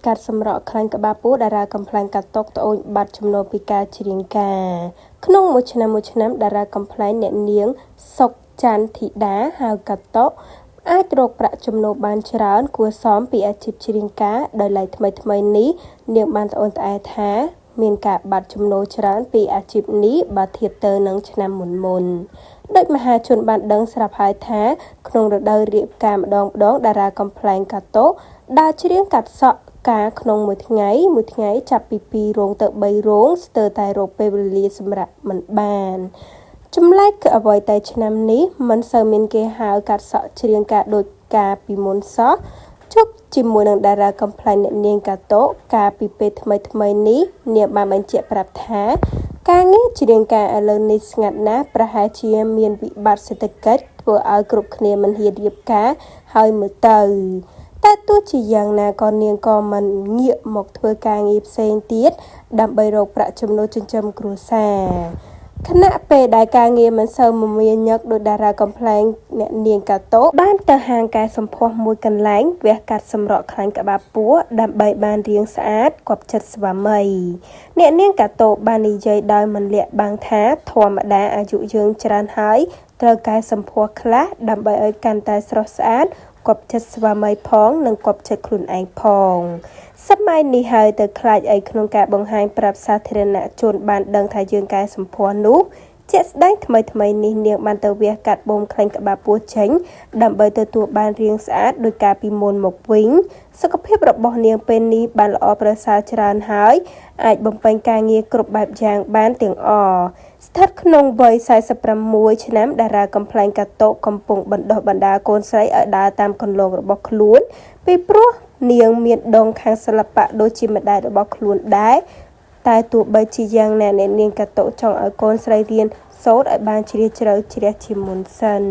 កាត់សម្រក់ខ្លាញ់ក្បាលពោះតារាកំ pl កាត់តុកត្អូញបាត់ចំណូលពីការច្រៀងការក្នុងមួយឆ្នាំតារាកំ pl អ្នកនាងសុកច័ន្ទធីតាហៅកាត់តុកអាចរកប្រាក់ចំណូលបានច្រើនគួរសមពីអាជីពច្រៀងការដោយឡែកថ្មីនេះនាងបានត្អូញត្អែថាមានការបាត់ចំណូលច្រើនពីអាជីពនេះបើធៀបទៅនឹងឆ្នាំមុនដោយមហាជនបានដឹងស្រាប់ហើយថាក្នុងរដូវរៀបការម្ដងតារាកំ pl កាត់តុកដើរច្រៀងកាត់សក់ការក្នុងមួយថ្ងៃចាប់ពី2រោងទៅ3រោងស្ទើរតែរកពេលវេលាសម្រាប់មិនបានចម្លែកគឺអ្វីតែឆ្នាំនេះមិនសូវមានគេហៅកាត់សក់ច្រៀងការដូចកាលពីមុនសោះជប់ជាមួយនឹងតារាកំ pl អ្នកនាងកាត់តុកកាលពីពេលថ្មីនេះនាងបានបញ្ជាក់ប្រាប់ថាការងារច្រៀងការឥឡូវនេះស្ងាត់ណាស់ប្រហែលជាមានវិបត្តិសេដ្ឋកិច្ចធ្វើឲ្យគ្រប់គ្នាមិនហ៊ានរៀបការហើយមើលទៅតែទោះជាយ៉ាងណាក៏នាងក៏មិនងាកមកធ្វើការងារផ្សេងទៀតដើម្បីរកប្រាក់ចំណូលចិញ្ចឹមគ្រួសារខណៈពេលដែលការងារមិនសូវមមាញឹកដោយតារាកំ pl អ្នកនាងកាត់តុកបានទៅហាងកែសម្ផស្សមួយកន្លែងវះកាត់សម្រក់ខ្លាញ់ក្បាលពោះដើម្បីបានរាងស្អាតគប់ចិត្តស្វាមីអ្នកនាងកាត់តុកបាននិយាយដោយមិនលាក់បាំងថាធម្មតាអាយុយើងច្រើនហើយត្រូវកែសម្ផស្សខ្លះដើម្បីឲ្យកាន់តែស្រស់ស្អាតគប់ចិត្តស្វាមីផងនិងគប់ចិត្តខ្លួនឯងផងសម័យនេះហើយទៅខ្លាចអីក្នុងការបង្ហាញប្រាប់សាធារណជនបានដឹងថាយើងកែសម្ផស្សនោះជាក់ស្ដែងថ្មីនេះនាងបានទៅវះកាត់បូមខ្លាញ់ក្បាលពោះចេញដើម្បីទទួលបានរាងស្អាតដោយការពីមុនមកវិញសុខភាពរបស់នាងពេលនេះបានល្អប្រសើរច្រើនហើយអាចបំពេញការងារគ្រប់បែបយ៉ាងបានទាំងអស្ថិតក្នុងវ័យ46ឆ្នាំតារាកំ pl កាត់តុកកំពុងបណ្ដុះបណ្ដាលកូនស្រីឲ្យដើរតាមគន្លងរបស់ខ្លួនពីព្រោះនាងមានដងខាងសិល្បៈដូចជាម្ដាយរបស់ខ្លួនដែរតែទោះបីជាយ៉ាងណាអ្នកនាងកាត់តុកចង់ឲ្យកូនស្រីរៀនសូត្រឲ្យបានជ្រាលជ្រៅជ្រះជាមុនសិន